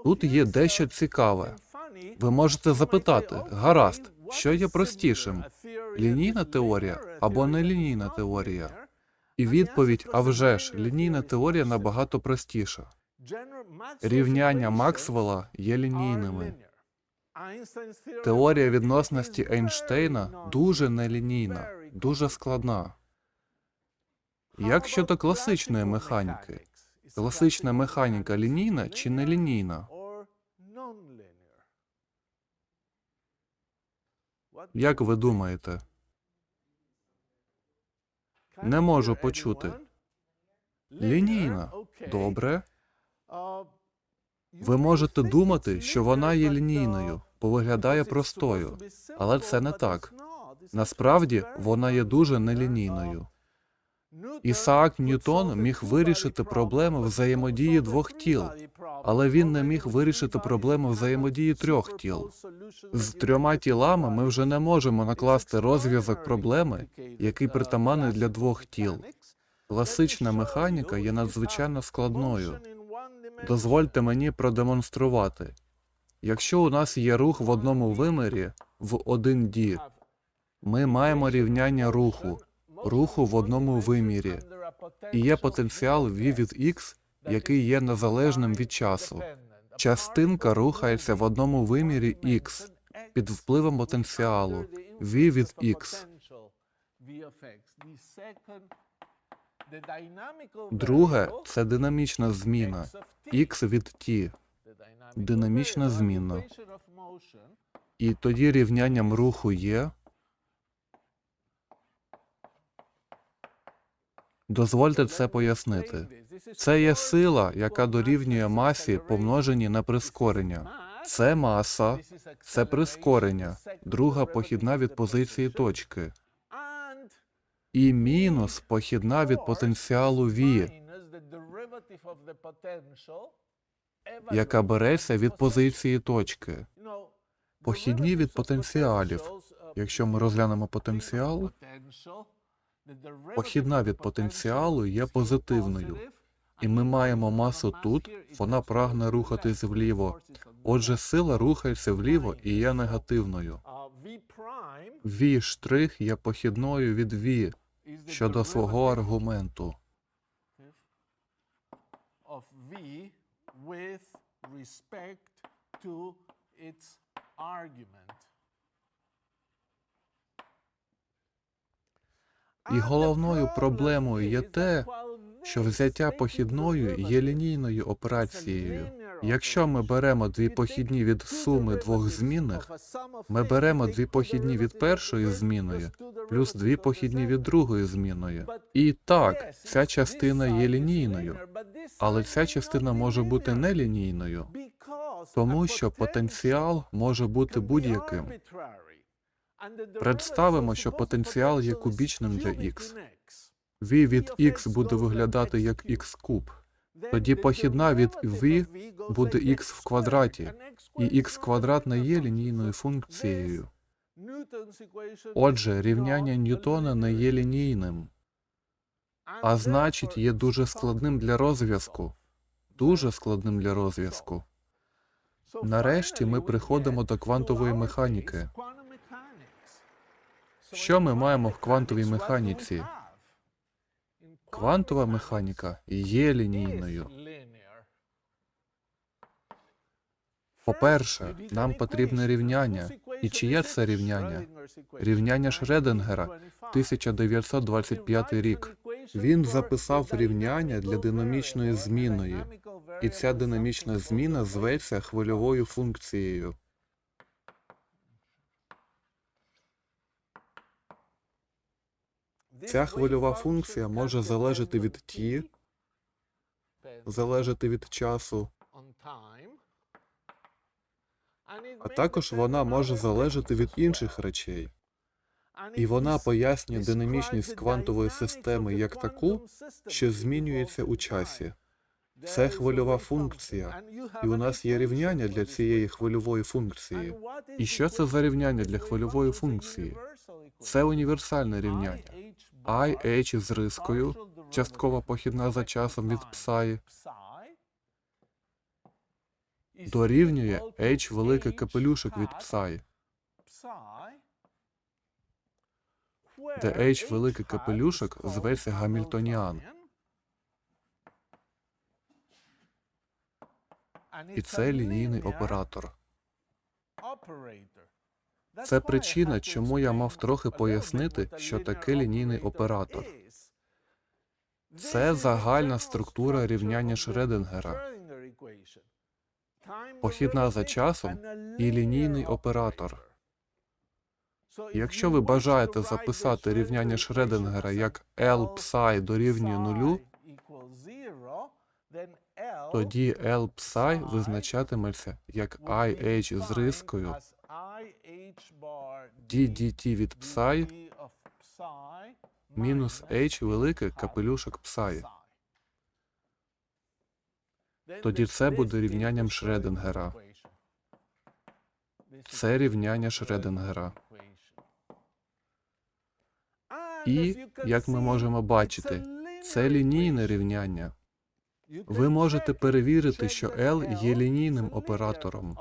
Тут є дещо цікаве. Ви можете запитати, гаразд, що є простішим? Лінійна теорія або нелінійна теорія? І відповідь, а вже ж, лінійна теорія набагато простіша. Рівняння Максвелла є лінійними. Теорія відносності Ейнштейна дуже нелінійна, дуже складна. Як щодо класичної механіки? Класична механіка лінійна чи нелінійна? Як ви думаєте? Не можу почути. Лінійна. Добре. Ви можете думати, що вона є лінійною, бо виглядає простою. Але це не так. Насправді, вона є дуже нелінійною. Ісаак Ньютон міг вирішити проблему взаємодії двох тіл, але він не міг вирішити проблему взаємодії трьох тіл. З трьома тілами ми вже не можемо накласти розв'язок проблеми, який притаманний для двох тіл. Класична механіка є надзвичайно складною. Дозвольте мені продемонструвати. Якщо у нас є рух в одному вимірі, в 1D, ми маємо рівняння руху в одному вимірі. І є потенціал v від x, який є незалежним від часу. Частинка рухається в одному вимірі x під впливом потенціалу v від x. Друге – це динамічна зміна x від t. Динамічна зміна. І тоді рівнянням руху є. Дозвольте це пояснити. Це є сила, яка дорівнює масі, помноженій на прискорення. Це маса, це прискорення, друга похідна від позиції точки. І мінус похідна від потенціалу v, яка береться від позиції точки. Похідні від потенціалів. Якщо ми розглянемо потенціал, похідна від потенціалу є позитивною. І ми маємо масу тут, вона прагне рухатись вліво. Отже, сила рухається вліво і є негативною. V' є похідною від V щодо свого аргументу. І головною проблемою є те, що взяття похідною є лінійною операцією. Якщо ми беремо дві похідні від суми двох змінних, ми беремо дві похідні від першої змінної, плюс дві похідні від другої змінної. І так, ця частина є лінійною, але ця частина може бути нелінійною, тому що потенціал може бути будь-яким. Представимо, що потенціал є кубічним для x. V від x буде виглядати як x куб. Тоді похідна від v буде x в квадраті, і x квадрат не є лінійною функцією. Отже, рівняння Ньютона не є лінійним, а значить є дуже складним для розв'язку. Дуже складним для розв'язку. Нарешті ми приходимо до квантової механіки. Що ми маємо в квантовій механіці? Квантова механіка є лінійною. По-перше, нам потрібне рівняння. І чиє це рівняння? Рівняння Шредингера, 1925 рік. Він записав рівняння для динамічної змінної. І ця динамічна зміна зветься хвильовою функцією. Ця хвильова функція може залежати від t, залежати від часу, а також вона може залежати від інших речей. І вона пояснює динамічність квантової системи як таку, що змінюється у часі. Це хвильова функція, і у нас є рівняння для цієї хвильової функції. І що це за рівняння для хвильової функції? Це універсальне рівняння. I, з рискою, часткова похідна за часом від псай, дорівнює h великий капелюшок від псай, де h великий капелюшок зветься гамільтоніан. І це лінійний оператор. Це причина, чому я мав трохи пояснити, що таке лінійний оператор. Це загальна структура рівняння Шредингера. Похідна за часом і лінійний оператор. Якщо ви бажаєте записати рівняння Шредингера як L псай дорівнює нулю, тоді L псай визначатиметься як IH з рискою ddt від псай мінус h великий капелюшок псай. Тоді це буде рівнянням Шредингера. Це рівняння Шредингера. І, як ми можемо бачити, це лінійне рівняння. Ви можете перевірити, що L є лінійним оператором.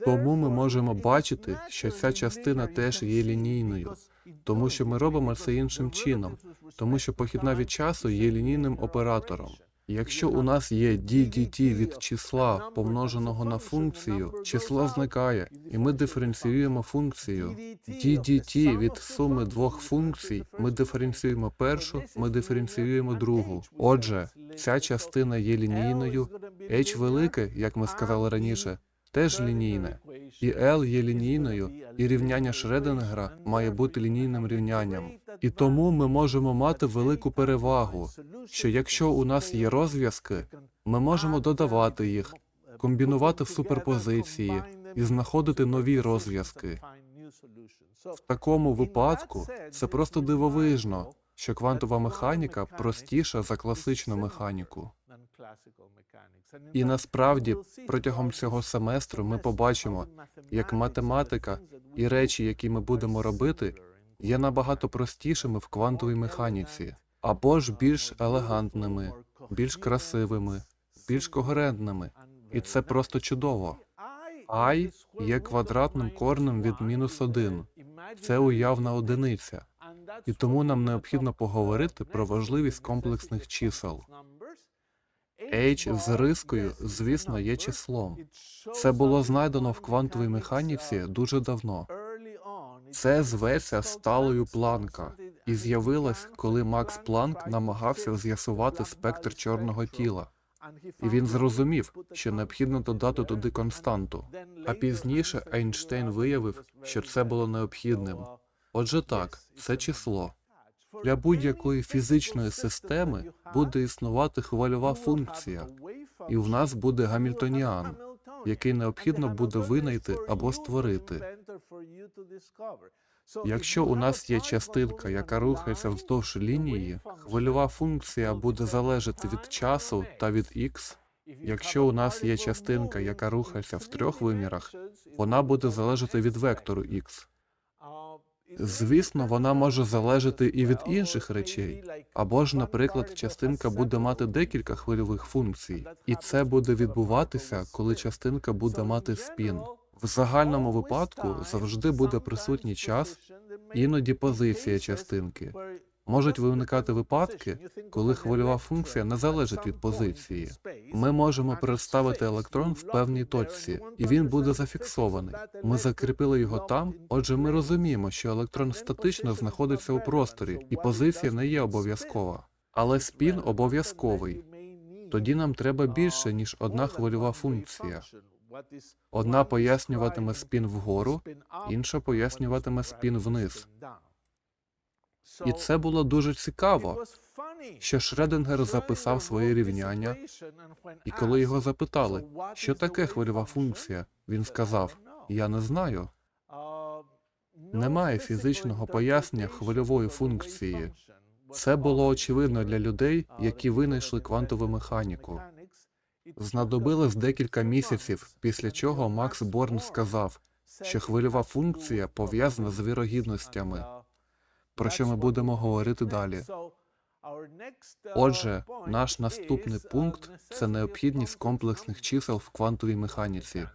Тому ми можемо бачити, що ця частина теж є лінійною, тому що ми робимо це іншим чином, тому що похідна від часу є лінійним оператором. Якщо у нас є ddt від числа, помноженого на функцію, число зникає, і ми диференціюємо функцію. ddt від суми двох функцій, ми диференціюємо першу, ми диференціюємо другу. Отже, ця частина є лінійною, h велике, як ми сказали раніше, теж лінійне, і L є лінійною, і рівняння Шредингера має бути лінійним рівнянням. І тому ми можемо мати велику перевагу, що якщо у нас є розв'язки, ми можемо додавати їх, комбінувати в суперпозиції і знаходити нові розв'язки. В такому випадку це просто дивовижно, що квантова механіка простіша за класичну механіку. І насправді, протягом цього семестру ми побачимо, як математика і речі, які ми будемо робити, є набагато простішими в квантовій механіці, або ж більш елегантними, більш красивими, більш когерентними. І це просто чудово. I є квадратним коренем від -1. Це уявна одиниця. І тому нам необхідно поговорити про важливість комплексних чисел. H з рискою, звісно, є числом. Це було знайдено в квантовій механіці дуже давно. Це зветься сталою Планка і з'явилось, коли Макс Планк намагався з'ясувати спектр чорного тіла. І він зрозумів, що необхідно додати туди константу. А пізніше Ейнштейн виявив, що це було необхідним. Отже так, це число. Для будь-якої фізичної системи буде існувати хвильова функція, і в нас буде гамільтоніан, який необхідно буде винайти або створити. Якщо у нас є частинка, яка рухається вздовж лінії, хвильова функція буде залежати від часу та від х. Якщо у нас є частинка, яка рухається в трьох вимірах, вона буде залежати від вектору х. Звісно, вона може залежати і від інших речей. Або ж, наприклад, частинка буде мати декілька хвильових функцій. І це буде відбуватися, коли частинка буде мати спін. В загальному випадку завжди буде присутній час, іноді позиція частинки. Можуть виникати випадки, коли хвильова функція не залежить від позиції. Ми можемо представити електрон в певній точці, і він буде зафіксований. Ми закріпили його там, отже, ми розуміємо, що електрон статично знаходиться у просторі, і позиція не є обов'язкова. Але спін обов'язковий. Тоді нам треба більше, ніж одна хвильова функція. Одна пояснюватиме спін вгору, інша пояснюватиме спін вниз. І це було дуже цікаво, що Шредингер записав своє рівняння, і коли його запитали, що таке хвильова функція, він сказав, «Я не знаю». Немає фізичного пояснення хвильової функції. Це було очевидно для людей, які винайшли квантову механіку. Знадобилось декілька місяців, після чого Макс Борн сказав, що хвильова функція пов'язана з вірогідностями, про що ми будемо говорити далі. Отже, наш наступний пункт – це необхідність комплексних чисел в квантовій механіці.